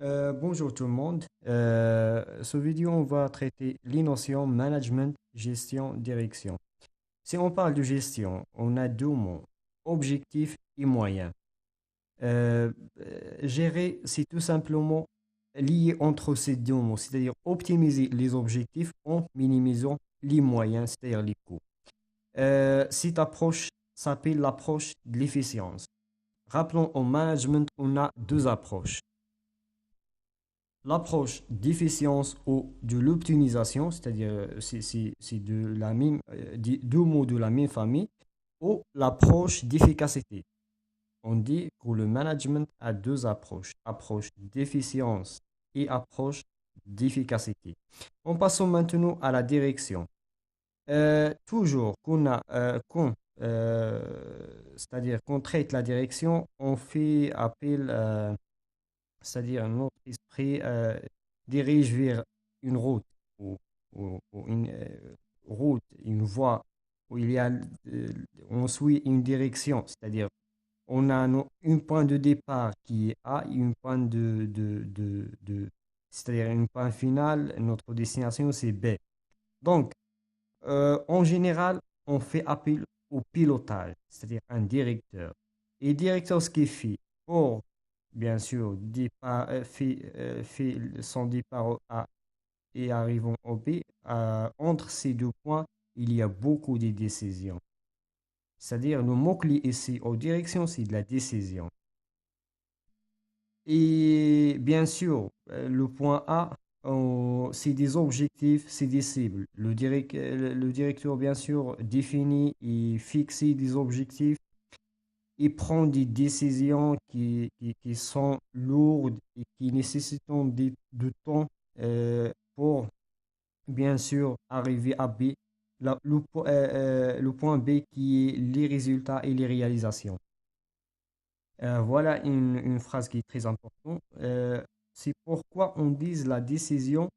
Bonjour tout le monde. Ce vidéo, on va traiter les notions management, gestion, direction. Si on parle de gestion, on a deux mots, objectif et moyen. Gérer, c'est tout simplement lié entre ces deux mots, c'est-à-dire optimiser les objectifs en minimisant les moyens, c'est-à-dire les coûts. Cette approche s'appelle l'approche de l'efficience. Rappelons, au management, on a deux approches. L'approche d'efficience ou de l'optimisation, c'est-à-dire c'est de la même, deux mots de la même famille, ou l'approche d'efficacité. On dit que le management a deux approches, approche d'efficience et approche d'efficacité. En passant maintenant à la direction. Toujours c'est-à-dire qu'on traite la direction, on fait appel c'est-à-dire notre esprit dirige vers une route ou une route, une voie où on suit une direction, c'est-à-dire on a un point de départ qui est A et un point c'est-à-dire un point final, notre destination c'est B. Donc, en général, on fait appel au pilotage, c'est-à-dire un directeur. Et directeur, ce qu'il fait, pour bien sûr, fait son départ au A et arrivant au B, entre ces deux points, il y a beaucoup de décisions. C'est-à-dire, le mot-clé ici, aux directions, c'est de la décision. Et bien sûr, le point A, c'est des objectifs, c'est des cibles. Le directeur, bien sûr, définit et fixe des objectifs et prend des décisions qui sont lourdes et qui nécessitent de temps pour, bien sûr, arriver à B, le point B qui est les résultats et les réalisations. Voilà une phrase qui est très importante. C'est pourquoi on dit la décision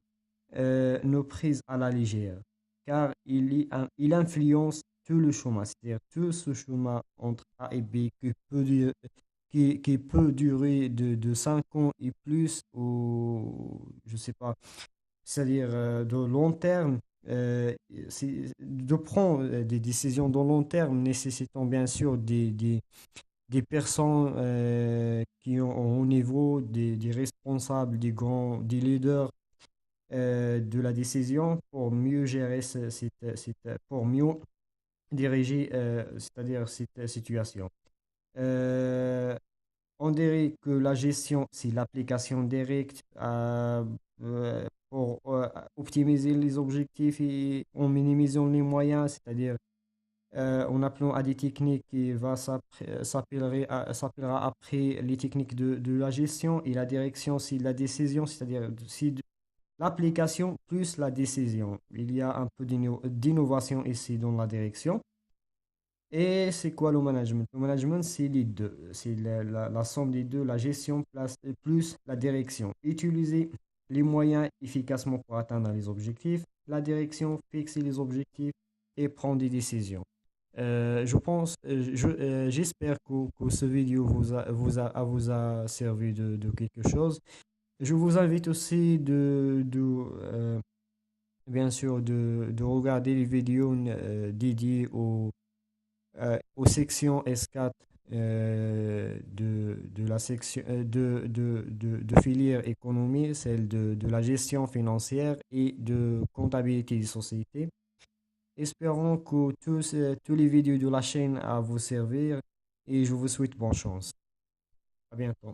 ne prise à la légère, car il influence tout le chemin, c'est-à-dire tout ce chemin entre A et B qui peut durer de 5 ans et plus, ou je sais pas, c'est-à-dire de long terme. De prendre des décisions de long terme nécessitant bien sûr des personnes qui ont au niveau des responsables, des leaders de la décision pour mieux gérer pour mieux diriger, c'est-à-dire cette situation. Euh, on dirait que la gestion, c'est l'application directe pour optimiser les objectifs et en minimisant les moyens, c'est-à-dire en appelant à des techniques qui s'appellera après les techniques de la gestion et la direction, c'est la décision, c'est-à-dire l'application plus la décision. Il y a un peu d'innovation ici dans la direction. Et c'est quoi le management? Le management, c'est les deux. C'est la somme des deux, la gestion plus la direction. Utiliser les moyens efficacement pour atteindre les objectifs. La direction, fixer les objectifs et prendre des décisions. J'espère que ce vidéo vous a servi de quelque chose. Je vous invite aussi bien sûr, de regarder les vidéos dédiées aux sections S4 de la section de filière économie, celle de la gestion financière et de comptabilité des sociétés. Espérons que tous les vidéos de la chaîne à vous servir et je vous souhaite bonne chance. À bientôt.